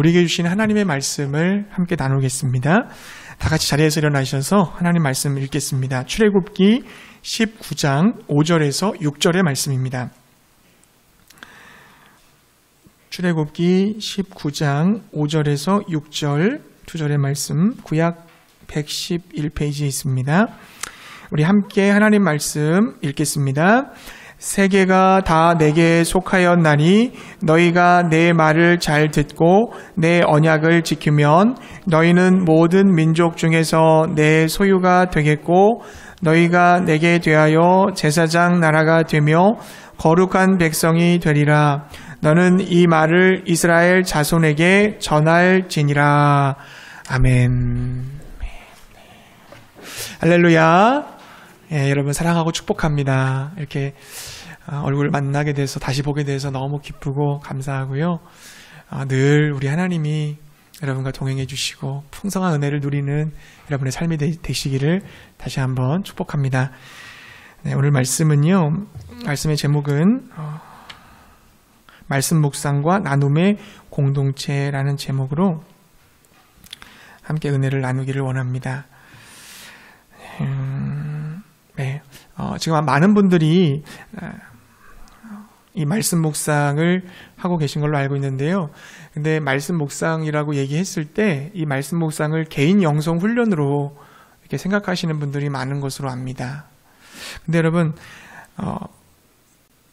우리에게 주신 하나님의 말씀을 함께 나누겠습니다. 다 같이 자리에서 일어나셔서 하나님 말씀 읽겠습니다. 출애굽기 19장 5절에서 6절의 말씀입니다. 출애굽기 19장 5절에서 6절 두 절의 말씀, 구약 111페이지에 있습니다. 우리 함께 하나님 말씀 읽겠습니다. 세계가 다 내게 속하였나니 너희가 내 말을 잘 듣고 내 언약을 지키면 너희는 모든 민족 중에서 내 소유가 되겠고 너희가 내게 대하여 제사장 나라가 되며 거룩한 백성이 되리라. 너는 이 말을 이스라엘 자손에게 전할지니라. 아멘. 할렐루야. 여러분 사랑하고 축복합니다. 이렇게 얼굴 만나게 돼서 다시 보게 돼서 너무 기쁘고 감사하고요. 늘 우리 하나님이 여러분과 동행해 주시고 풍성한 은혜를 누리는 여러분의 삶이 되시기를 다시 한번 축복합니다. 네, 오늘 말씀은요. 말씀의 제목은 말씀 묵상과 나눔의 공동체라는 제목으로 함께 은혜를 나누기를 원합니다. 네, 지금 많은 분들이 이 말씀 묵상을 하고 계신 걸로 알고 있는데요. 근데 말씀 묵상이라고 얘기했을 때 이 말씀 묵상을 개인 영성 훈련으로 이렇게 생각하시는 분들이 많은 것으로 압니다. 근데 여러분,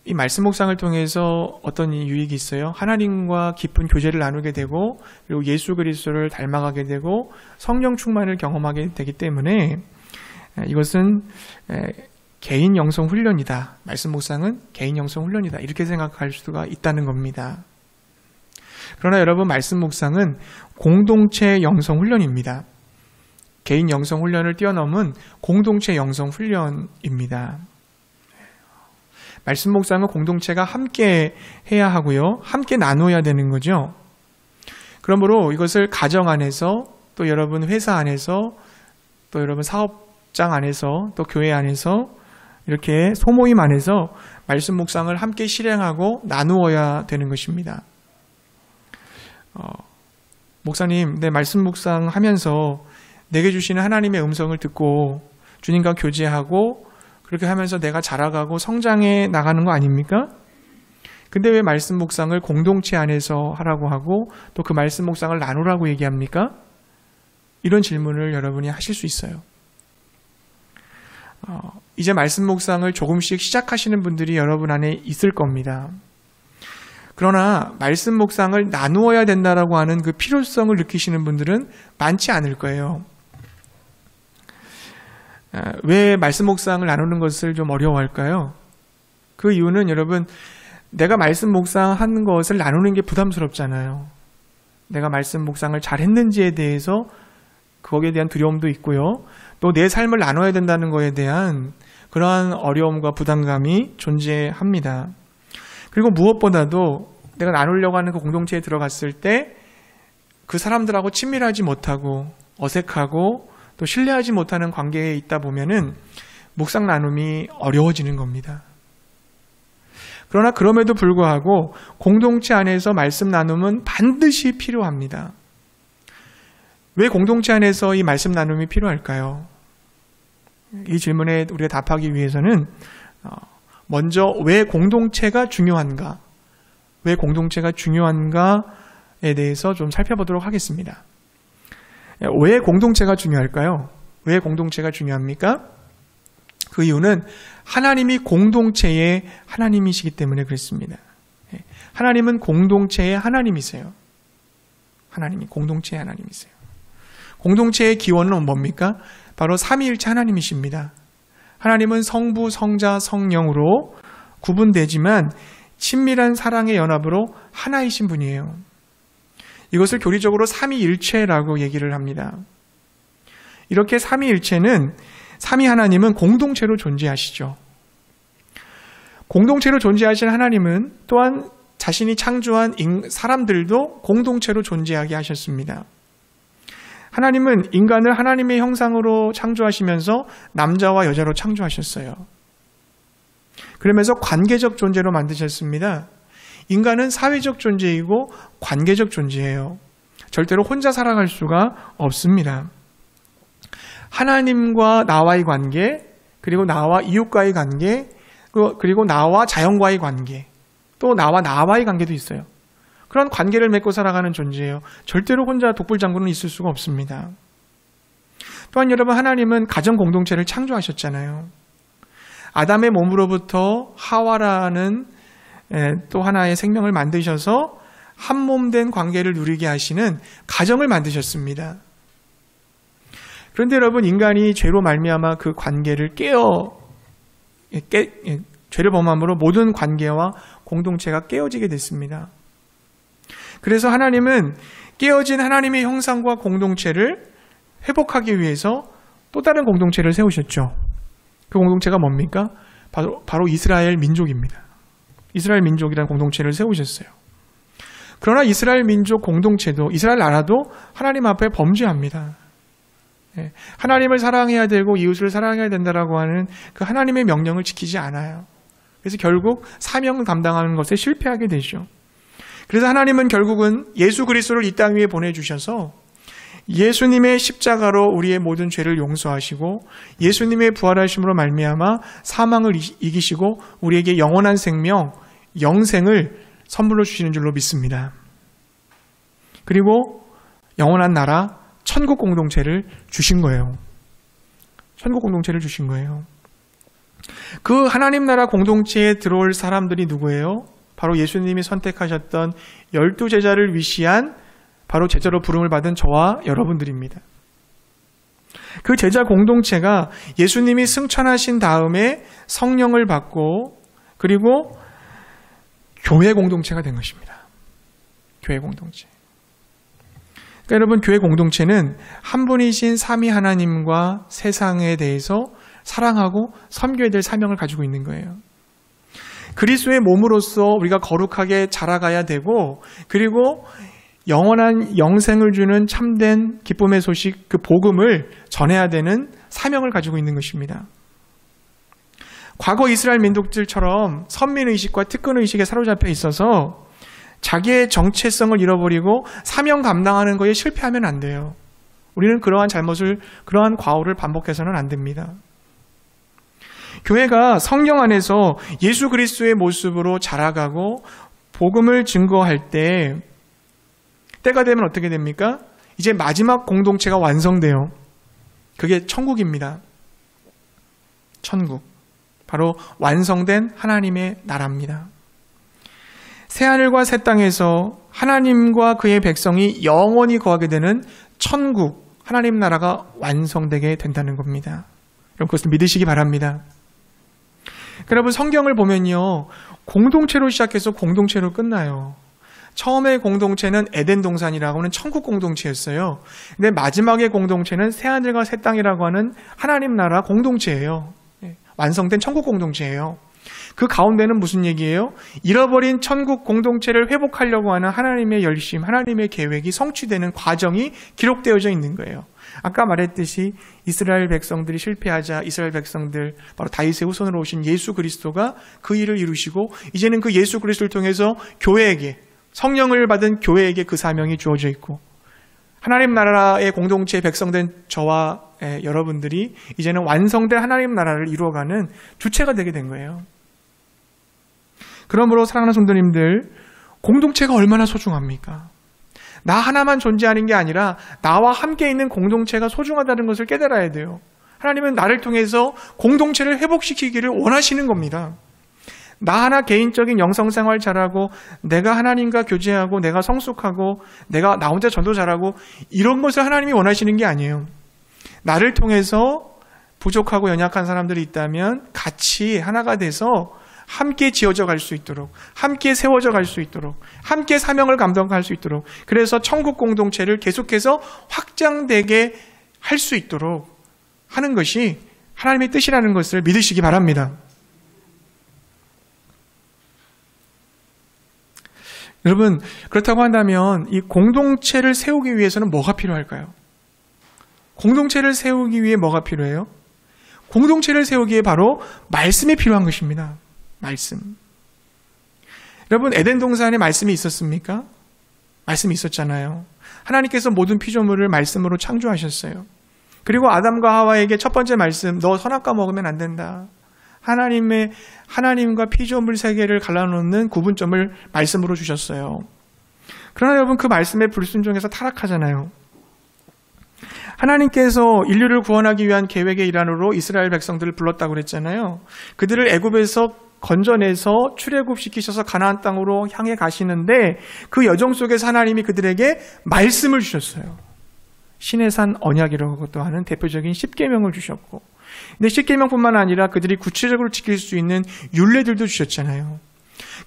이 말씀 묵상을 통해서 어떤 유익이 있어요? 하나님과 깊은 교제를 나누게 되고, 그리고 예수 그리스도를 닮아가게 되고, 성령 충만을 경험하게 되기 때문에 이것은 개인 영성 훈련이다. 말씀 묵상은 개인 영성 훈련이다. 이렇게 생각할 수가 있다는 겁니다. 그러나 여러분, 말씀 묵상은 공동체 영성 훈련입니다. 개인 영성 훈련을 뛰어넘은 공동체 영성 훈련입니다. 말씀 묵상은 공동체가 함께 해야 하고요. 함께 나눠야 되는 거죠. 그러므로 이것을 가정 안에서, 또 여러분 회사 안에서, 또 여러분 사업장 안에서, 또 교회 안에서, 이렇게 소모임 안에서 말씀 묵상을 함께 실행하고 나누어야 되는 것입니다. 목사님, 내 말씀 묵상하면서 내게 주시는 하나님의 음성을 듣고 주님과 교제하고 그렇게 하면서 내가 자라가고 성장해 나가는 거 아닙니까? 근데 왜 말씀 묵상을 공동체 안에서 하라고 하고 또 그 말씀 묵상을 나누라고 얘기합니까? 이런 질문을 여러분이 하실 수 있어요. 이제 말씀 묵상을 조금씩 시작하시는 분들이 여러분 안에 있을 겁니다. 그러나 말씀 묵상을 나누어야 된다라고 하는 그 필요성을 느끼시는 분들은 많지 않을 거예요. 왜 말씀 묵상을 나누는 것을 좀 어려워할까요? 그 이유는 여러분, 내가 말씀 묵상하는 것을 나누는 게 부담스럽잖아요. 내가 말씀 묵상을 잘 했는지에 대해서 거기에 대한 두려움도 있고요. 또 내 삶을 나눠야 된다는 것에 대한 그러한 어려움과 부담감이 존재합니다. 그리고 무엇보다도 내가 나누려고 하는 그 공동체에 들어갔을 때 그 사람들하고 친밀하지 못하고 어색하고 또 신뢰하지 못하는 관계에 있다 보면은 묵상 나눔이 어려워지는 겁니다. 그러나 그럼에도 불구하고 공동체 안에서 말씀 나눔은 반드시 필요합니다. 왜 공동체 안에서 이 말씀 나눔이 필요할까요? 이 질문에 우리가 답하기 위해서는 먼저 왜 공동체가 중요한가? 왜 공동체가 중요한가에 대해서 좀 살펴보도록 하겠습니다. 왜 공동체가 중요할까요? 왜 공동체가 중요합니까? 그 이유는 하나님이 공동체의 하나님이시기 때문에 그렇습니다. 하나님은 공동체의 하나님이세요. 하나님이 공동체의 하나님이세요. 공동체의 기원은 뭡니까? 바로 삼위일체 하나님이십니다. 하나님은 성부, 성자, 성령으로 구분되지만 친밀한 사랑의 연합으로 하나이신 분이에요. 이것을 교리적으로 삼위일체라고 얘기를 합니다. 이렇게 삼위일체는 삼위 하나님은 공동체로 존재하시죠. 공동체로 존재하신 하나님은 또한 자신이 창조한 사람들도 공동체로 존재하게 하셨습니다. 하나님은 인간을 하나님의 형상으로 창조하시면서 남자와 여자로 창조하셨어요. 그러면서 관계적 존재로 만드셨습니다. 인간은 사회적 존재이고 관계적 존재예요. 절대로 혼자 살아갈 수가 없습니다. 하나님과 나와의 관계, 그리고 나와 이웃과의 관계, 그리고 나와 자연과의 관계, 또 나와의 관계도 있어요. 그런 관계를 맺고 살아가는 존재예요. 절대로 혼자 독불장군은 있을 수가 없습니다. 또한 여러분, 하나님은 가정 공동체를 창조하셨잖아요. 아담의 몸으로부터 하와라는 또 하나의 생명을 만드셔서 한 몸 된 관계를 누리게 하시는 가정을 만드셨습니다. 그런데 여러분, 인간이 죄로 말미암아 그 관계를 죄를 범함으로 모든 관계와 공동체가 깨어지게 됐습니다. 그래서 하나님은 깨어진 하나님의 형상과 공동체를 회복하기 위해서 또 다른 공동체를 세우셨죠. 그 공동체가 뭡니까? 바로 이스라엘 민족입니다. 이스라엘 민족이라는 공동체를 세우셨어요. 그러나 이스라엘 민족 공동체도, 이스라엘 나라도 하나님 앞에 범죄합니다. 하나님을 사랑해야 되고 이웃을 사랑해야 된다라고 하는 그 하나님의 명령을 지키지 않아요. 그래서 결국 사명을 감당하는 것에 실패하게 되죠. 그래서 하나님은 결국은 예수 그리스도를 이 땅 위에 보내주셔서 예수님의 십자가로 우리의 모든 죄를 용서하시고 예수님의 부활하심으로 말미암아 사망을 이기시고 우리에게 영원한 생명, 영생을 선물로 주시는 줄로 믿습니다. 그리고 영원한 나라, 천국 공동체를 주신 거예요. 천국 공동체를 주신 거예요. 그 하나님 나라 공동체에 들어올 사람들이 누구예요? 바로 예수님이 선택하셨던 12제자를 위시한 바로 제자로 부름을 받은 저와 여러분들입니다. 그 제자 공동체가 예수님이 승천하신 다음에 성령을 받고 그리고 교회 공동체가 된 것입니다. 교회 공동체. 그러니까 여러분, 교회 공동체는 한 분이신 삼위 하나님과 세상에 대해서 사랑하고 섬겨야 될 사명을 가지고 있는 거예요. 그리스도의 몸으로서 우리가 거룩하게 자라가야 되고, 그리고 영원한 영생을 주는 참된 기쁨의 소식, 그 복음을 전해야 되는 사명을 가지고 있는 것입니다. 과거 이스라엘 민족들처럼 선민의식과 특권의식에 사로잡혀 있어서 자기의 정체성을 잃어버리고 사명 감당하는 것에 실패하면 안 돼요. 우리는 그러한 과오를 반복해서는 안 됩니다. 교회가 성령 안에서 예수 그리스도의 모습으로 자라가고 복음을 증거할 때가 되면 어떻게 됩니까? 이제 마지막 공동체가 완성돼요. 그게 천국입니다. 천국. 바로 완성된 하나님의 나라입니다. 새하늘과 새 땅에서 하나님과 그의 백성이 영원히 거하게 되는 천국, 하나님 나라가 완성되게 된다는 겁니다. 여러분, 그것을 믿으시기 바랍니다. 여러분, 성경을 보면요, 공동체로 시작해서 공동체로 끝나요. 처음의 공동체는 에덴 동산이라고 하는 천국 공동체였어요. 근데 마지막의 공동체는 새하늘과 새 땅이라고 하는 하나님 나라 공동체예요. 완성된 천국 공동체예요. 그 가운데는 무슨 얘기예요? 잃어버린 천국 공동체를 회복하려고 하는 하나님의 열심, 하나님의 계획이 성취되는 과정이 기록되어져 있는 거예요. 아까 말했듯이 이스라엘 백성들이 실패하자 이스라엘 백성들, 바로 다윗의 후손으로 오신 예수 그리스도가 그 일을 이루시고 이제는 그 예수 그리스도를 통해서 교회에게, 성령을 받은 교회에게 그 사명이 주어져 있고, 하나님 나라의 공동체의 백성된 저와 여러분들이 이제는 완성된 하나님 나라를 이루어가는 주체가 되게 된 거예요. 그러므로 사랑하는 성도님들, 공동체가 얼마나 소중합니까? 나 하나만 존재하는 게 아니라 나와 함께 있는 공동체가 소중하다는 것을 깨달아야 돼요. 하나님은 나를 통해서 공동체를 회복시키기를 원하시는 겁니다. 나 하나 개인적인 영성생활 잘하고 내가 하나님과 교제하고 내가 성숙하고 내가 나 혼자 전도 잘하고 이런 것을 하나님이 원하시는 게 아니에요. 나를 통해서 부족하고 연약한 사람들이 있다면 같이 하나가 돼서 함께 지어져 갈 수 있도록, 함께 세워져 갈 수 있도록, 함께 사명을 감당할 수 있도록, 그래서 천국 공동체를 계속해서 확장되게 할 수 있도록 하는 것이 하나님의 뜻이라는 것을 믿으시기 바랍니다. 여러분, 그렇다고 한다면 이 공동체를 세우기 위해서는 뭐가 필요할까요? 공동체를 세우기 위해 뭐가 필요해요? 공동체를 세우기에 바로 말씀이 필요한 것입니다. 말씀. 여러분, 에덴 동산에 말씀이 있었습니까? 말씀이 있었잖아요. 하나님께서 모든 피조물을 말씀으로 창조하셨어요. 그리고 아담과 하와에게 첫 번째 말씀, 너 선악과 먹으면 안 된다. 하나님과 피조물 세계를 갈라놓는 구분점을 말씀으로 주셨어요. 그러나 여러분, 그 말씀에 불순종해서 타락하잖아요. 하나님께서 인류를 구원하기 위한 계획의 일환으로 이스라엘 백성들을 불렀다고 그랬잖아요. 그들을 애굽에서 건져내서 출애굽시키셔서 가나안 땅으로 향해 가시는데 그 여정 속에서 하나님이 그들에게 말씀을 주셨어요. 신의 산 언약이라고도 하는 대표적인 십계명을 주셨고, 근데 십계명뿐만 아니라 그들이 구체적으로 지킬 수 있는 율례들도 주셨잖아요.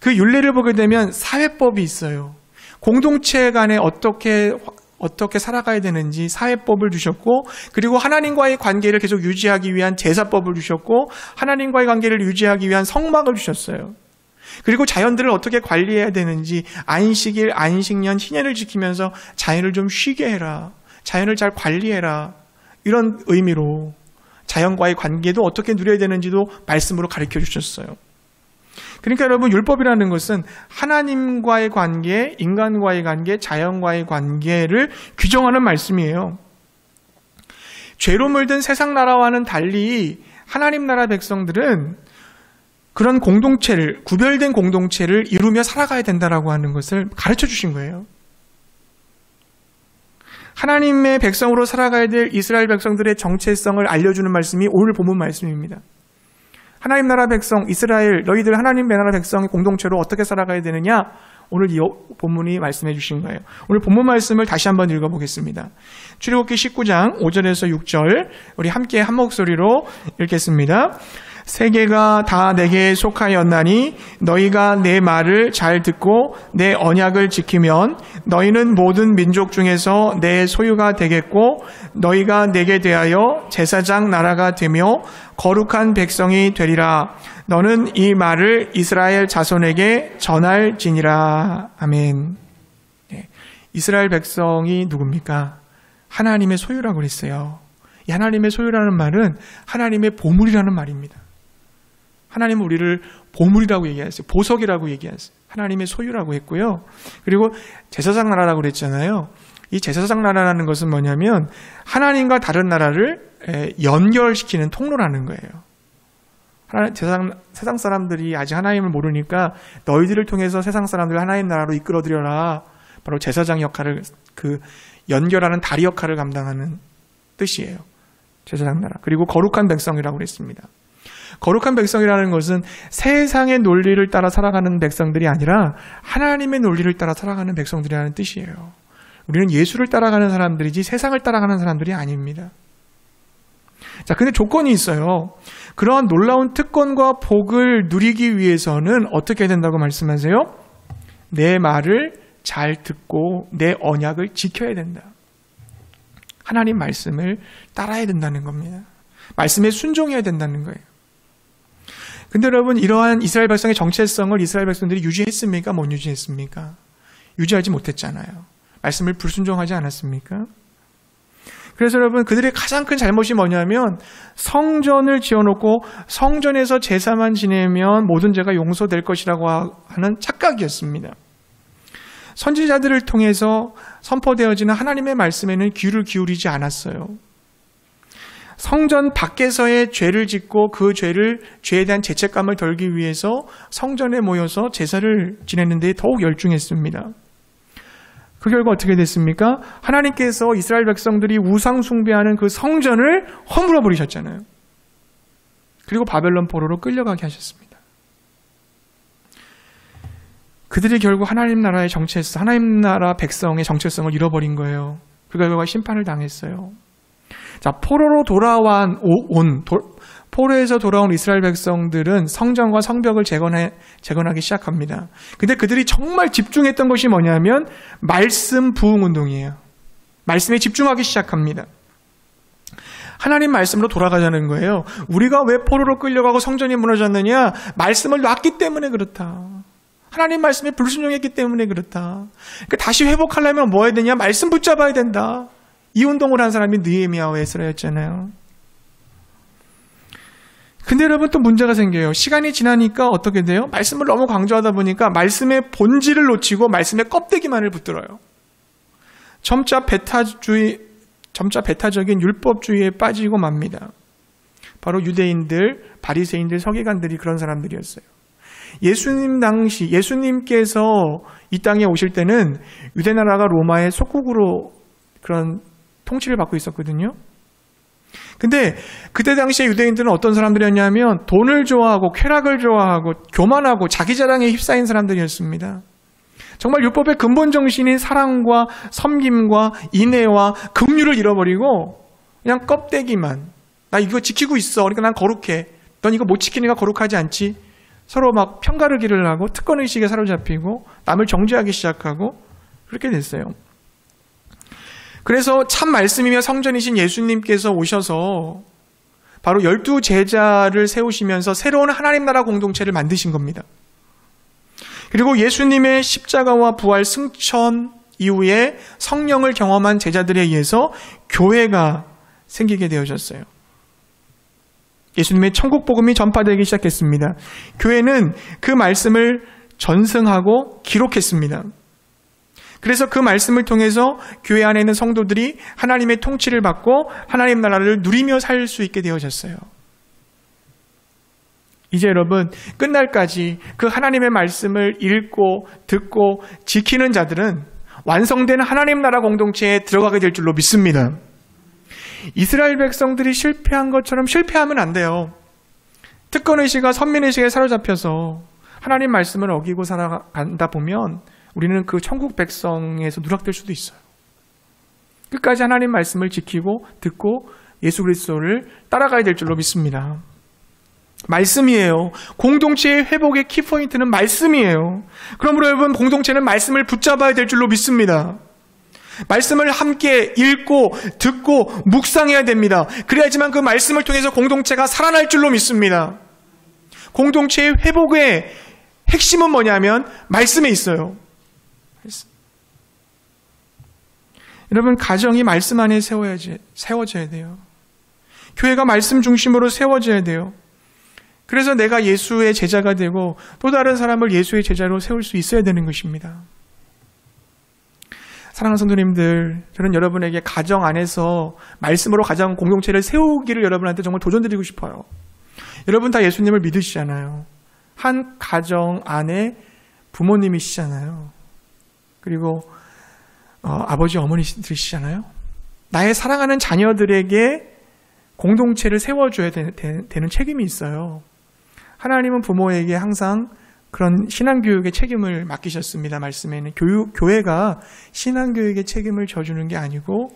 그 율례를 보게 되면 사회법이 있어요. 공동체 간에 어떻게 살아가야 되는지 사회법을 주셨고, 그리고 하나님과의 관계를 계속 유지하기 위한 제사법을 주셨고, 하나님과의 관계를 유지하기 위한 성막을 주셨어요. 그리고 자연들을 어떻게 관리해야 되는지, 안식일, 안식년, 희년을 지키면서 자연을 좀 쉬게 해라, 자연을 잘 관리해라, 이런 의미로 자연과의 관계도 어떻게 누려야 되는지도 말씀으로 가르쳐 주셨어요. 그러니까 여러분, 율법이라는 것은 하나님과의 관계, 인간과의 관계, 자연과의 관계를 규정하는 말씀이에요. 죄로 물든 세상 나라와는 달리 하나님 나라 백성들은 그런 공동체를, 구별된 공동체를 이루며 살아가야 된다라고 하는 것을 가르쳐 주신 거예요. 하나님의 백성으로 살아가야 될 이스라엘 백성들의 정체성을 알려주는 말씀이 오늘 본문 말씀입니다. 하나님 나라 백성, 이스라엘, 너희들 하나님 나라 백성의 공동체로 어떻게 살아가야 되느냐? 오늘 이 본문이 말씀해 주신 거예요. 오늘 본문 말씀을 다시 한번 읽어보겠습니다. 출애굽기 19장 5절에서 6절, 우리 함께 한 목소리로 읽겠습니다. 세계가 다 내게 속하였나니 너희가 내 말을 잘 듣고 내 언약을 지키면 너희는 모든 민족 중에서 내 소유가 되겠고 너희가 내게 대하여 제사장 나라가 되며 거룩한 백성이 되리라. 너는 이 말을 이스라엘 자손에게 전할지니라. 아멘. 네. 이스라엘 백성이 누굽니까? 하나님의 소유라고 그랬어요. 이 하나님의 소유라는 말은 하나님의 보물이라는 말입니다. 하나님은 우리를 보물이라고 얘기했어요. 보석이라고 얘기했어요. 하나님의 소유라고 했고요. 그리고 제사장 나라라고 그랬잖아요. 이 제사장 나라라는 것은 뭐냐면 하나님과 다른 나라를 연결시키는 통로라는 거예요. 세상 사람들이 아직 하나님을 모르니까 너희들을 통해서 세상 사람들을 하나님 나라로 이끌어들여라. 바로 제사장 역할을, 그 연결하는 다리 역할을 감당하는 뜻이에요. 제사장 나라. 그리고 거룩한 백성이라고 그랬습니다. 거룩한 백성이라는 것은 세상의 논리를 따라 살아가는 백성들이 아니라 하나님의 논리를 따라 살아가는 백성들이라는 뜻이에요. 우리는 예수를 따라가는 사람들이지 세상을 따라가는 사람들이 아닙니다. 자, 근데 조건이 있어요. 그러한 놀라운 특권과 복을 누리기 위해서는 어떻게 해야 된다고 말씀하세요? 내 말을 잘 듣고 내 언약을 지켜야 된다. 하나님 말씀을 따라야 된다는 겁니다. 말씀에 순종해야 된다는 거예요. 근데 여러분, 이러한 이스라엘 백성의 정체성을 이스라엘 백성들이 유지했습니까? 못 유지했습니까? 유지하지 못했잖아요. 말씀을 불순종하지 않았습니까? 그래서 여러분, 그들의 가장 큰 잘못이 뭐냐면 성전을 지어놓고 성전에서 제사만 지내면 모든 죄가 용서될 것이라고 하는 착각이었습니다. 선지자들을 통해서 선포되어지는 하나님의 말씀에는 귀를 기울이지 않았어요. 성전 밖에서의 죄를 짓고 그 죄에 대한 죄책감을 덜기 위해서 성전에 모여서 제사를 지내는 데 더욱 열중했습니다. 그 결과 어떻게 됐습니까? 하나님께서 이스라엘 백성들이 우상 숭배하는 그 성전을 허물어 버리셨잖아요. 그리고 바벨론 포로로 끌려가게 하셨습니다. 그들이 결국 하나님 나라의 정체성, 하나님 나라 백성의 정체성을 잃어버린 거예요. 그 결과 심판을 당했어요. 자, 포로에서 돌아온 이스라엘 백성들은 성전과 성벽을 재건하기 시작합니다. 근데 그들이 정말 집중했던 것이 뭐냐면 말씀 부흥 운동이에요. 말씀에 집중하기 시작합니다. 하나님 말씀으로 돌아가자는 거예요. 우리가 왜 포로로 끌려가고 성전이 무너졌느냐? 말씀을 놨기 때문에 그렇다. 하나님 말씀에 불순종했기 때문에 그렇다. 그러니까 다시 회복하려면 뭐 해야 되냐? 말씀 붙잡아야 된다. 이 운동을 한 사람이 느헤미야와 에스라였잖아요. 근데 여러분, 또 문제가 생겨요. 시간이 지나니까 어떻게 돼요? 말씀을 너무 강조하다 보니까 말씀의 본질을 놓치고 말씀의 껍데기만을 붙들어요. 점차 배타적인 율법주의에 빠지고 맙니다. 바로 유대인들, 바리새인들, 서기관들이 그런 사람들이었어요. 예수님 당시, 예수님께서 이 땅에 오실 때는 유대나라가 로마의 속국으로 그런 통치를 받고 있었거든요. 근데 그때 당시에 유대인들은 어떤 사람들이었냐면 돈을 좋아하고 쾌락을 좋아하고 교만하고 자기 자랑에 휩싸인 사람들이었습니다. 정말 율법의 근본 정신인 사랑과 섬김과 인애와 긍휼을 잃어버리고 그냥 껍데기만, 나 이거 지키고 있어, 그러니까 난 거룩해, 넌 이거 못 지키니까 거룩하지 않지, 서로 막 편가르기를 하고 특권의식에 사로잡히고 남을 정죄하기 시작하고 그렇게 됐어요. 그래서 참 말씀이며 성전이신 예수님께서 오셔서 바로 12 제자를 세우시면서 새로운 하나님 나라 공동체를 만드신 겁니다. 그리고 예수님의 십자가와 부활 승천 이후에 성령을 경험한 제자들에 의해서 교회가 생기게 되어졌어요. 예수님의 천국 복음이 전파되기 시작했습니다. 교회는 그 말씀을 전승하고 기록했습니다. 그래서 그 말씀을 통해서 교회 안에 있는 성도들이 하나님의 통치를 받고 하나님 나라를 누리며 살 수 있게 되어졌어요. 이제 여러분, 끝날까지 그 하나님의 말씀을 읽고 듣고 지키는 자들은 완성된 하나님 나라 공동체에 들어가게 될 줄로 믿습니다. 이스라엘 백성들이 실패한 것처럼 실패하면 안 돼요. 특권의식과 선민의식에 사로잡혀서 하나님 말씀을 어기고 살아간다 보면 우리는 그 천국 백성에서 누락될 수도 있어요. 끝까지 하나님 말씀을 지키고 듣고 예수 그리스도를 따라가야 될 줄로 믿습니다. 말씀이에요. 공동체의 회복의 키포인트는 말씀이에요. 그러므로 여러분, 공동체는 말씀을 붙잡아야 될 줄로 믿습니다. 말씀을 함께 읽고 듣고 묵상해야 됩니다. 그래야지만 그 말씀을 통해서 공동체가 살아날 줄로 믿습니다. 공동체의 회복의 핵심은 뭐냐면 말씀에 있어요. 여러분, 가정이 말씀 안에 세워져야 돼요. 교회가 말씀 중심으로 세워져야 돼요. 그래서 내가 예수의 제자가 되고 또 다른 사람을 예수의 제자로 세울 수 있어야 되는 것입니다. 사랑하는 성도님들, 저는 여러분에게 가정 안에서 말씀으로 가정 공동체를 세우기를 여러분한테 정말 도전드리고 싶어요. 여러분 다 예수님을 믿으시잖아요. 한 가정 안에 부모님이시잖아요. 그리고 아버지, 어머니들이시잖아요. 나의 사랑하는 자녀들에게 공동체를 세워줘야 되는 책임이 있어요. 하나님은 부모에게 항상 그런 신앙교육의 책임을 맡기셨습니다. 말씀에는 교회가 신앙교육의 책임을 져주는 게 아니고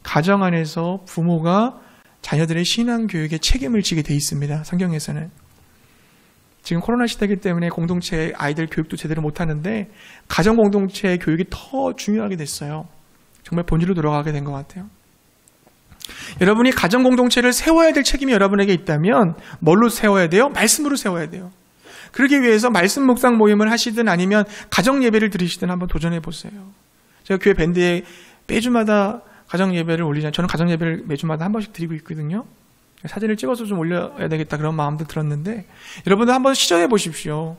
가정 안에서 부모가 자녀들의 신앙교육의 책임을 지게 돼 있습니다. 성경에서는. 지금 코로나 시대이기 때문에 공동체 아이들 교육도 제대로 못하는데 가정 공동체 교육이 더 중요하게 됐어요. 정말 본질로 들어가게 된 것 같아요. 여러분이 가정 공동체를 세워야 될 책임이 여러분에게 있다면 뭘로 세워야 돼요? 말씀으로 세워야 돼요. 그러기 위해서 말씀 묵상 모임을 하시든 아니면 가정 예배를 드리시든 한번 도전해 보세요. 제가 교회 밴드에 매주마다 가정 예배를 올리잖아요. 저는 가정 예배를 매주마다 한 번씩 드리고 있거든요. 사진을 찍어서 좀 올려야 되겠다 그런 마음도 들었는데 여러분도 한번 시전해 보십시오.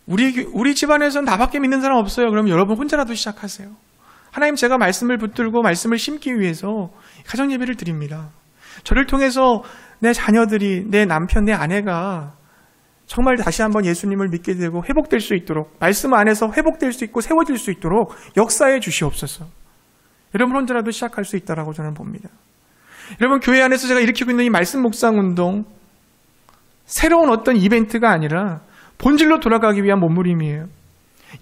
우리 집안에서는 나밖에 믿는 사람 없어요. 그러면 여러분 혼자라도 시작하세요. 하나님, 제가 말씀을 붙들고 말씀을 심기 위해서 가정 예배를 드립니다. 저를 통해서 내 자녀들이, 내 남편, 내 아내가 정말 다시 한번 예수님을 믿게 되고 회복될 수 있도록, 말씀 안에서 회복될 수 있고 세워질 수 있도록 역사해 주시옵소서. 여러분 혼자라도 시작할 수 있다라고 저는 봅니다. 여러분, 교회 안에서 제가 일으키고 있는 이 말씀 묵상 운동, 새로운 어떤 이벤트가 아니라 본질로 돌아가기 위한 몸부림이에요.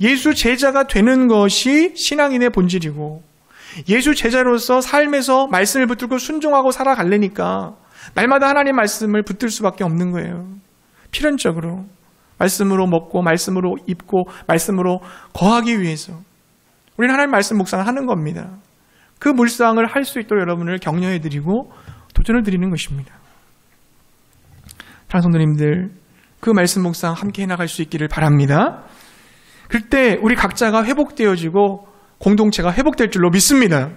예수 제자가 되는 것이 신앙인의 본질이고, 예수 제자로서 삶에서 말씀을 붙들고 순종하고 살아가려니까 날마다 하나님 말씀을 붙들 수밖에 없는 거예요. 필연적으로 말씀으로 먹고 말씀으로 입고 말씀으로 거하기 위해서 우리는 하나님 말씀 묵상을 하는 겁니다. 그 묵상을 할 수 있도록 여러분을 격려해드리고 도전을 드리는 것입니다. 사랑하는 성도님들, 그 말씀 묵상 함께 해나갈 수 있기를 바랍니다. 그때 우리 각자가 회복되어지고 공동체가 회복될 줄로 믿습니다.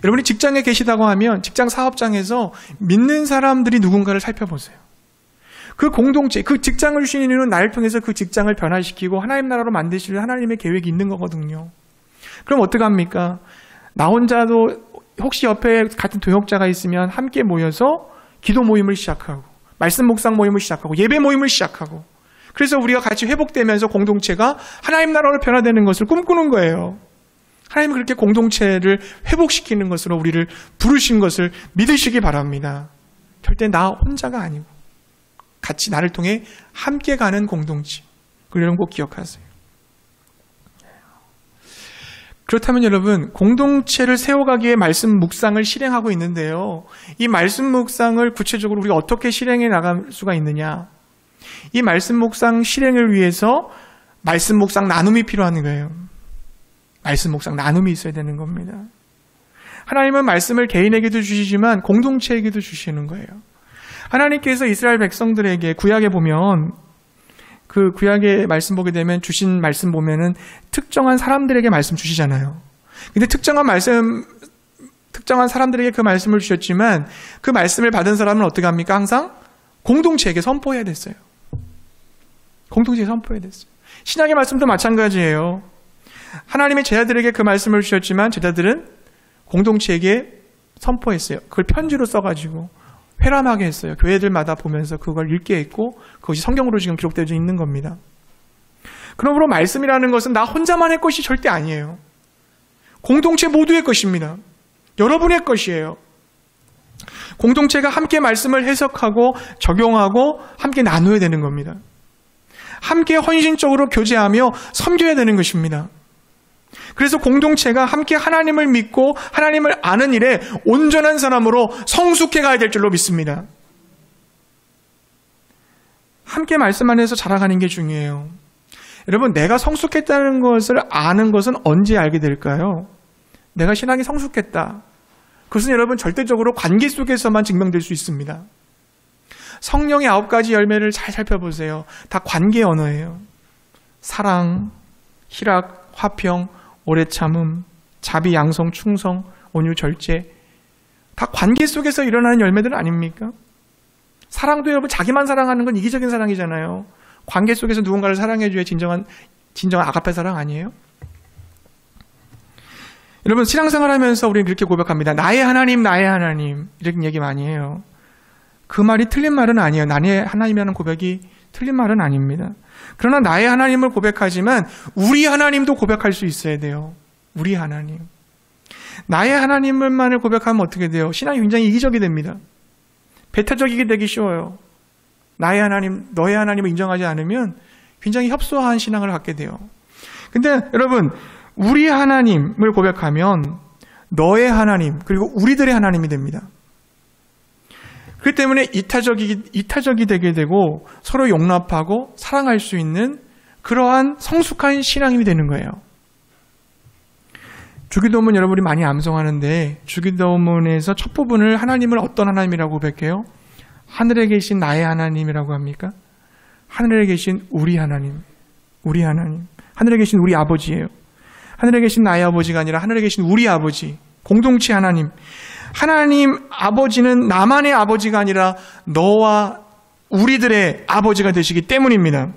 여러분이 직장에 계시다고 하면 직장 사업장에서 믿는 사람들이 누군가를 살펴보세요. 그 공동체, 그 직장을 주신 이유는 나를 통해서 그 직장을 변화시키고 하나님 나라로 만드실 하나님의 계획이 있는 거거든요. 그럼 어떡합니까? 나 혼자도 혹시 옆에 같은 동역자가 있으면 함께 모여서 기도 모임을 시작하고 말씀 묵상 모임을 시작하고 예배 모임을 시작하고 그래서 우리가 같이 회복되면서 공동체가 하나님 나라로 변화되는 것을 꿈꾸는 거예요. 하나님은 그렇게 공동체를 회복시키는 것으로 우리를 부르신 것을 믿으시기 바랍니다. 절대 나 혼자가 아니고 같이 나를 통해 함께 가는 공동체. 그런 꼭 기억하세요. 그렇다면 여러분, 공동체를 세워가기에 말씀 묵상을 실행하고 있는데요. 이 말씀 묵상을 구체적으로 우리가 어떻게 실행해 나갈 수가 있느냐. 이 말씀 묵상 실행을 위해서 말씀 묵상 나눔이 필요한 거예요. 말씀 묵상 나눔이 있어야 되는 겁니다. 하나님은 말씀을 개인에게도 주시지만 공동체에게도 주시는 거예요. 하나님께서 이스라엘 백성들에게 구약에 보면 그 구약의 말씀 보게 되면 주신 말씀 보면은 특정한 사람들에게 말씀 주시잖아요. 근데 특정한 사람들에게 그 말씀을 주셨지만 그 말씀을 받은 사람은 어떻게 합니까? 항상 공동체에게 선포해야 됐어요. 공동체에 선포해야 됐어요. 신약의 말씀도 마찬가지예요. 하나님의 제자들에게 그 말씀을 주셨지만 제자들은 공동체에게 선포했어요. 그걸 편지로 써가지고 회람하게 했어요. 교회들마다 보면서 그걸 읽게 했고 그것이 성경으로 지금 기록되어 있는 겁니다. 그러므로 말씀이라는 것은 나 혼자만의 것이 절대 아니에요. 공동체 모두의 것입니다. 여러분의 것이에요. 공동체가 함께 말씀을 해석하고 적용하고 함께 나누어야 되는 겁니다. 함께 헌신적으로 교제하며 섬겨야 되는 것입니다. 그래서 공동체가 함께 하나님을 믿고 하나님을 아는 일에 온전한 사람으로 성숙해 가야 될 줄로 믿습니다. 함께 말씀 안에서 자라가는 게 중요해요. 여러분, 내가 성숙했다는 것을 아는 것은 언제 알게 될까요? 내가 신앙이 성숙했다. 그것은 여러분 절대적으로 관계 속에서만 증명될 수 있습니다. 성령의 9가지 열매를 잘 살펴보세요. 다 관계 언어예요. 사랑, 희락, 화평, 오래 참음, 자비, 양성, 충성, 온유, 절제. 다 관계 속에서 일어나는 열매들 아닙니까? 사랑도 여러분 자기만 사랑하는 건 이기적인 사랑이잖아요. 관계 속에서 누군가를 사랑해줘야 진정한 아가페 사랑 아니에요? 여러분 신앙생활 하면서 우리는 그렇게 고백합니다. 나의 하나님, 나의 하나님. 이렇게 얘기 많이 해요. 그 말이 틀린 말은 아니에요. 나의 하나님이라는 고백이 틀린 말은 아닙니다. 그러나 나의 하나님을 고백하지만 우리 하나님도 고백할 수 있어야 돼요. 우리 하나님. 나의 하나님만을 고백하면 어떻게 돼요? 신앙이 굉장히 이기적이 됩니다. 배타적이게 되기 쉬워요. 나의 하나님, 너의 하나님을 인정하지 않으면 굉장히 협소한 신앙을 갖게 돼요. 근데 여러분, 우리 하나님을 고백하면 너의 하나님, 그리고 우리들의 하나님이 됩니다. 그렇기 때문에 이타적이 되게 되고 서로 용납하고 사랑할 수 있는 그러한 성숙한 신앙이 되는 거예요. 주기도문 여러분이 많이 암송하는데 주기도문에서 첫 부분을 하나님을 어떤 하나님이라고 고백해요? 하늘에 계신 나의 하나님이라고 합니까? 하늘에 계신 우리 하나님, 우리 하나님. 하늘에 계신 우리 아버지예요. 하늘에 계신 나의 아버지가 아니라 하늘에 계신 우리 아버지, 공동체 하나님. 하나님 아버지는 나만의 아버지가 아니라 너와 우리들의 아버지가 되시기 때문입니다.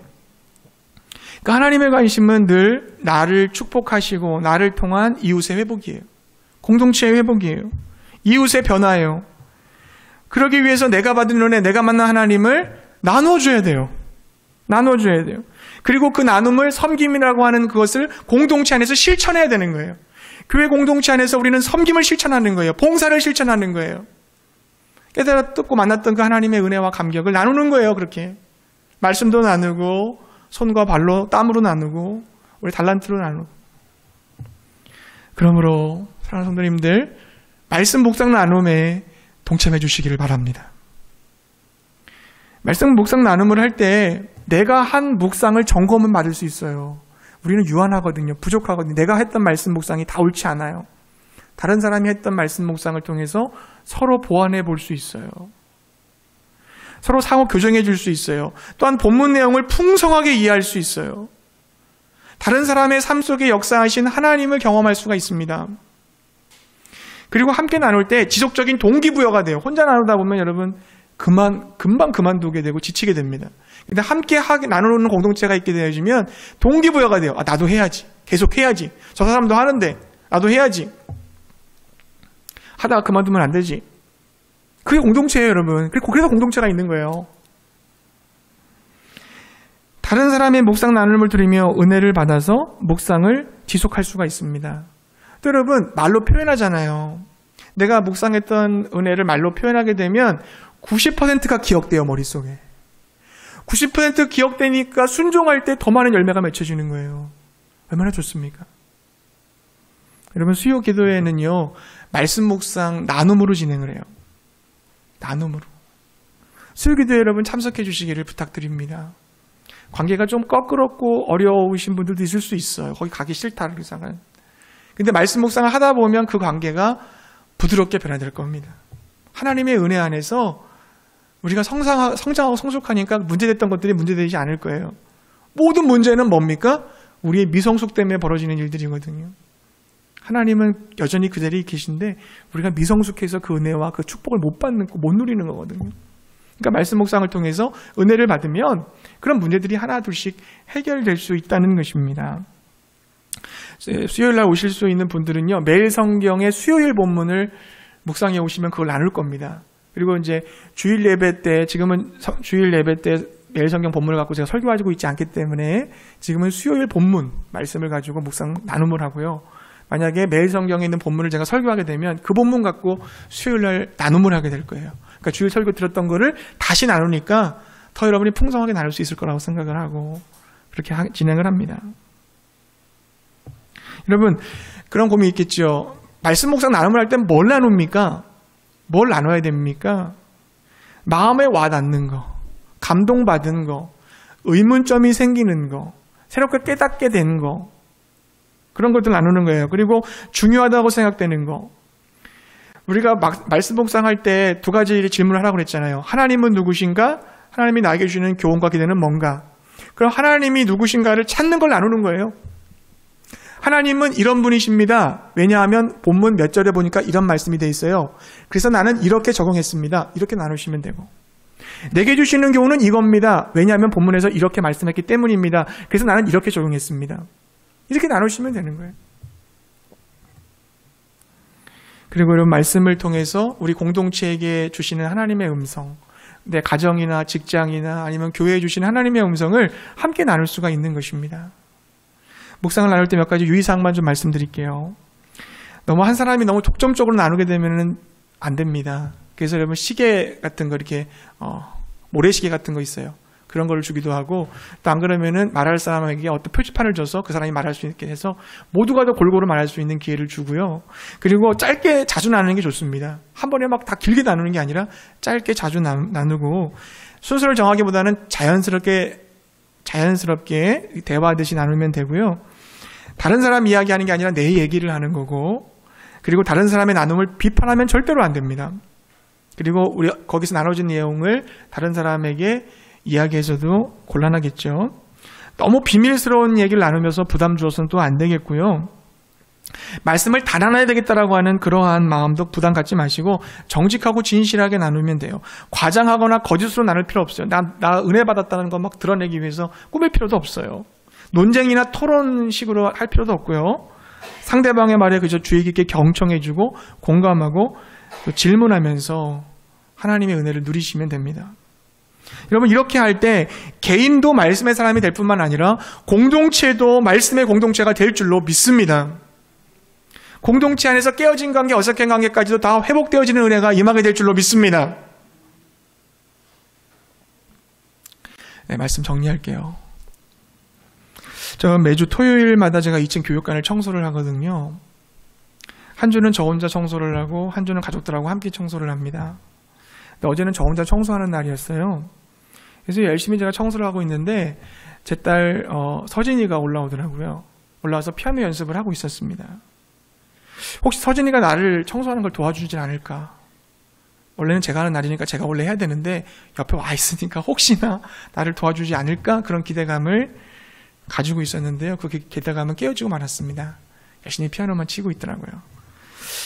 그러니까 하나님의 관심은 늘 나를 축복하시고 나를 통한 이웃의 회복이에요. 공동체의 회복이에요. 이웃의 변화예요. 그러기 위해서 내가 받은 은혜, 내가 만난 하나님을 나눠줘야 돼요. 나눠줘야 돼요. 그리고 그 나눔을 섬김이라고 하는 그것을 공동체 안에서 실천해야 되는 거예요. 교회 공동체 안에서 우리는 섬김을 실천하는 거예요. 봉사를 실천하는 거예요. 깨달았고 만났던 그 하나님의 은혜와 감격을 나누는 거예요. 그렇게 말씀도 나누고 손과 발로 땀으로 나누고 우리 달란트로 나누고. 그러므로 사랑하는 성도님들, 말씀 묵상 나눔에 동참해 주시기를 바랍니다. 말씀 묵상 나눔을 할 때 내가 한 묵상을 점검은 받을 수 있어요. 우리는 유한하거든요. 부족하거든요. 내가 했던 말씀 묵상이 다 옳지 않아요. 다른 사람이 했던 말씀 묵상을 통해서 서로 보완해 볼 수 있어요. 서로 상호 교정해 줄 수 있어요. 또한 본문 내용을 풍성하게 이해할 수 있어요. 다른 사람의 삶 속에 역사하신 하나님을 경험할 수가 있습니다. 그리고 함께 나눌 때 지속적인 동기부여가 돼요. 혼자 나누다 보면 여러분 금방 그만두게 되고 지치게 됩니다. 근데 함께 나누는 공동체가 있게 되어지면 동기부여가 돼요. 아, 나도 해야지. 계속 해야지. 저 사람도 하는데 나도 해야지. 하다가 그만두면 안 되지. 그게 공동체예요, 여러분. 그래서 공동체가 있는 거예요. 다른 사람의 묵상 나눔을 들으며 은혜를 받아서 묵상을 지속할 수가 있습니다. 또 여러분, 말로 표현하잖아요. 내가 묵상했던 은혜를 말로 표현하게 되면 90%가 기억돼요, 머릿속에. 90% 기억되니까 순종할 때 더 많은 열매가 맺혀지는 거예요. 얼마나 좋습니까? 여러분, 수요 기도회는요, 말씀 묵상 나눔으로 진행을 해요. 나눔으로. 수요 기도회 여러분 참석해 주시기를 부탁드립니다. 관계가 좀 꺼끄럽고 어려우신 분들도 있을 수 있어요. 거기 가기 싫다, 그 이상은. 근데 말씀 묵상을 하다 보면 그 관계가 부드럽게 변화될 겁니다. 하나님의 은혜 안에서 우리가 성장하고 성숙하니까 문제됐던 것들이 문제되지 않을 거예요. 모든 문제는 뭡니까? 우리의 미성숙 때문에 벌어지는 일들이거든요. 하나님은 여전히 그 자리에 계신데 우리가 미성숙해서 그 은혜와 그 축복을 못 받는 거, 못 누리는 거거든요. 그러니까 말씀 묵상을 통해서 은혜를 받으면 그런 문제들이 하나 둘씩 해결될 수 있다는 것입니다. 수요일 날 오실 수 있는 분들은요, 매일 성경의 수요일 본문을 묵상해 오시면 그걸 나눌 겁니다. 그리고 이제 주일 예배 때, 지금은 주일 예배 때 매일 성경 본문을 갖고 제가 설교하고 있지 않기 때문에 지금은 수요일 본문 말씀을 가지고 묵상 나눔을 하고요. 만약에 매일 성경에 있는 본문을 제가 설교하게 되면 그 본문 갖고 수요일 날 나눔을 하게 될 거예요. 그러니까 주일 설교 들었던 거를 다시 나누니까 더 여러분이 풍성하게 나눌 수 있을 거라고 생각을 하고 그렇게 진행을 합니다. 여러분, 그런 고민이 있겠죠. 말씀 묵상 나눔을 할 땐 뭘 나눕니까? 뭘 나눠야 됩니까? 마음에 와닿는 거, 감동받은 거, 의문점이 생기는 거, 새롭게 깨닫게 된 거, 그런 것들 나누는 거예요. 그리고 중요하다고 생각되는 거. 우리가 말씀 묵상할 때 두 가지 질문을 하라고 그랬잖아요. 하나님은 누구신가? 하나님이 나에게 주시는 교훈과 기대는 뭔가? 그럼 하나님이 누구신가를 찾는 걸 나누는 거예요. 하나님은 이런 분이십니다. 왜냐하면 본문 몇 절에 보니까 이런 말씀이 되어 있어요. 그래서 나는 이렇게 적용했습니다. 이렇게 나누시면 되고, 내게 주시는 교훈은 이겁니다. 왜냐하면 본문에서 이렇게 말씀했기 때문입니다. 그래서 나는 이렇게 적용했습니다. 이렇게 나누시면 되는 거예요. 그리고 이런 말씀을 통해서 우리 공동체에게 주시는 하나님의 음성, 내 가정이나 직장이나 아니면 교회에 주시는 하나님의 음성을 함께 나눌 수가 있는 것입니다. 묵상을 나눌 때 몇 가지 유의사항만 좀 말씀드릴게요. 너무 한 사람이 너무 독점적으로 나누게 되면 안 됩니다. 그래서 여러분 시계 같은 거 이렇게 모래시계 같은 거 있어요. 그런 걸 주기도 하고, 또 안 그러면은 말할 사람에게 어떤 표지판을 줘서 그 사람이 말할 수 있게 해서 모두가 더 골고루 말할 수 있는 기회를 주고요. 그리고 짧게 자주 나누는 게 좋습니다. 한 번에 막 다 길게 나누는 게 아니라 짧게 자주 나누고, 순서를 정하기보다는 자연스럽게 대화하듯이 나누면 되고요. 다른 사람 이야기하는 게 아니라 내 얘기를 하는 거고, 그리고 다른 사람의 나눔을 비판하면 절대로 안 됩니다. 그리고 우리 거기서 나눠진 내용을 다른 사람에게 이야기해서도 곤란하겠죠. 너무 비밀스러운 얘기를 나누면서 부담 주어서는 또 안 되겠고요. 말씀을 다 나눠야 되겠다라고 하는 그러한 마음도 부담 갖지 마시고 정직하고 진실하게 나누면 돼요. 과장하거나 거짓으로 나눌 필요 없어요. 나 은혜 받았다는 거 막 드러내기 위해서 꾸밀 필요도 없어요. 논쟁이나 토론식으로 할 필요도 없고요. 상대방의 말에 그저 주의 깊게 경청해주고 공감하고 또 질문하면서 하나님의 은혜를 누리시면 됩니다. 여러분, 이렇게 할 때 개인도 말씀의 사람이 될 뿐만 아니라 공동체도 말씀의 공동체가 될 줄로 믿습니다. 공동체 안에서 깨어진 관계, 어색한 관계까지도 다 회복되어지는 은혜가 임하게 될 줄로 믿습니다. 네, 말씀 정리할게요. 저 매주 토요일마다 제가 2층 교육관을 청소를 하거든요. 한 주는 저 혼자 청소를 하고 한 주는 가족들하고 함께 청소를 합니다. 근데 어제는 저 혼자 청소하는 날이었어요. 그래서 열심히 제가 청소를 하고 있는데 제 딸 서진이가 올라오더라고요. 올라와서 피아노 연습을 하고 있었습니다. 혹시 서진이가 나를 청소하는 걸 도와주지 않을까? 원래는 제가 하는 날이니까 제가 원래 해야 되는데 옆에 와 있으니까 혹시나 나를 도와주지 않을까? 그런 기대감을 가지고 있었는데요. 그 기대감은 깨어지고 말았습니다. 열심히 피아노만 치고 있더라고요.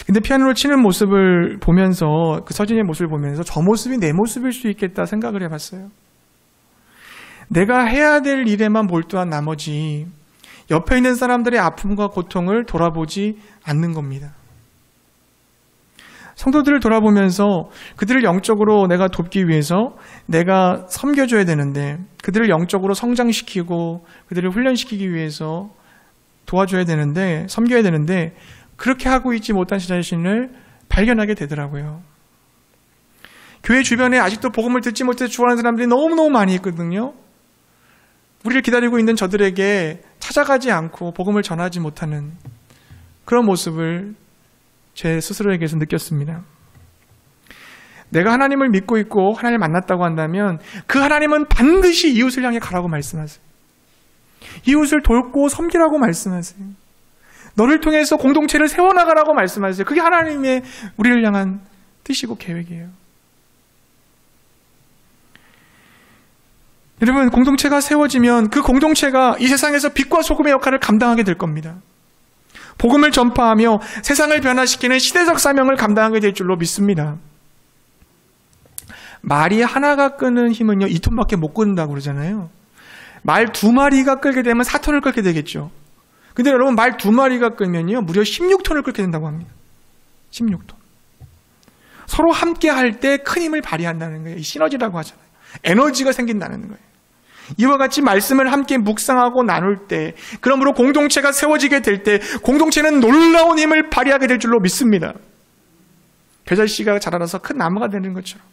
근데 피아노를 치는 모습을 보면서, 그 서진이의 모습을 보면서 저 모습이 내 모습일 수 있겠다 생각을 해봤어요. 내가 해야 될 일에만 몰두한 나머지 옆에 있는 사람들의 아픔과 고통을 돌아보지 않는 겁니다. 성도들을 돌아보면서 그들을 영적으로 내가 돕기 위해서 내가 섬겨줘야 되는데, 그들을 영적으로 성장시키고 그들을 훈련시키기 위해서 도와줘야 되는데, 섬겨야 되는데 그렇게 하고 있지 못한 제 자신을 발견하게 되더라고요. 교회 주변에 아직도 복음을 듣지 못해서 죽어가는 사람들이 너무너무 많이 있거든요. 우리를 기다리고 있는 저들에게 찾아가지 않고 복음을 전하지 못하는 그런 모습을 제 스스로에게서 느꼈습니다. 내가 하나님을 믿고 있고 하나님을 만났다고 한다면 그 하나님은 반드시 이웃을 향해 가라고 말씀하세요. 이웃을 돕고 섬기라고 말씀하세요. 너를 통해서 공동체를 세워나가라고 말씀하세요. 그게 하나님의 우리를 향한 뜻이고 계획이에요. 여러분, 공동체가 세워지면 그 공동체가 이 세상에서 빛과 소금의 역할을 감당하게 될 겁니다. 복음을 전파하며 세상을 변화시키는 시대적 사명을 감당하게 될 줄로 믿습니다. 말이 하나가 끄는 힘은요, 2톤밖에 못 끄는다고 그러잖아요. 말 2마리가 끌게 되면 4톤을 끌게 되겠죠. 근데 여러분, 말 2마리가 끌면요, 무려 16톤을 끌게 된다고 합니다. 16톤. 서로 함께 할 때 큰 힘을 발휘한다는 거예요. 이 시너지라고 하잖아요. 에너지가 생긴다는 거예요. 이와 같이 말씀을 함께 묵상하고 나눌 때, 그러므로 공동체가 세워지게 될 때 공동체는 놀라운 힘을 발휘하게 될 줄로 믿습니다. 겨자씨가 자라나서 큰 나무가 되는 것처럼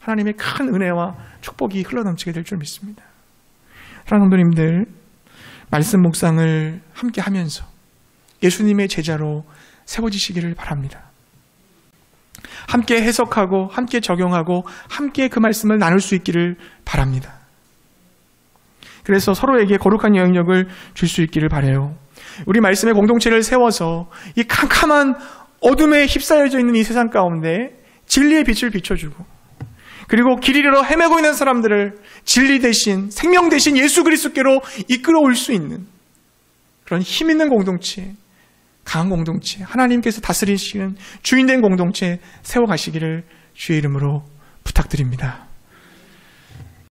하나님의 큰 은혜와 축복이 흘러넘치게 될 줄 믿습니다. 사랑하는 성도님들, 말씀 묵상을 함께 하면서 예수님의 제자로 세워지시기를 바랍니다. 함께 해석하고 함께 적용하고 함께 그 말씀을 나눌 수 있기를 바랍니다. 그래서 서로에게 거룩한 영향력을 줄 수 있기를 바라요. 우리 말씀의 공동체를 세워서 이 캄캄한 어둠에 휩싸여져 있는 이 세상 가운데 진리의 빛을 비춰주고, 그리고 길 잃어 헤매고 있는 사람들을 진리 대신, 생명 대신 예수 그리스도께로 이끌어올 수 있는 그런 힘 있는 공동체, 강한 공동체, 하나님께서 다스리시는 주인된 공동체 세워가시기를 주의 이름으로 부탁드립니다.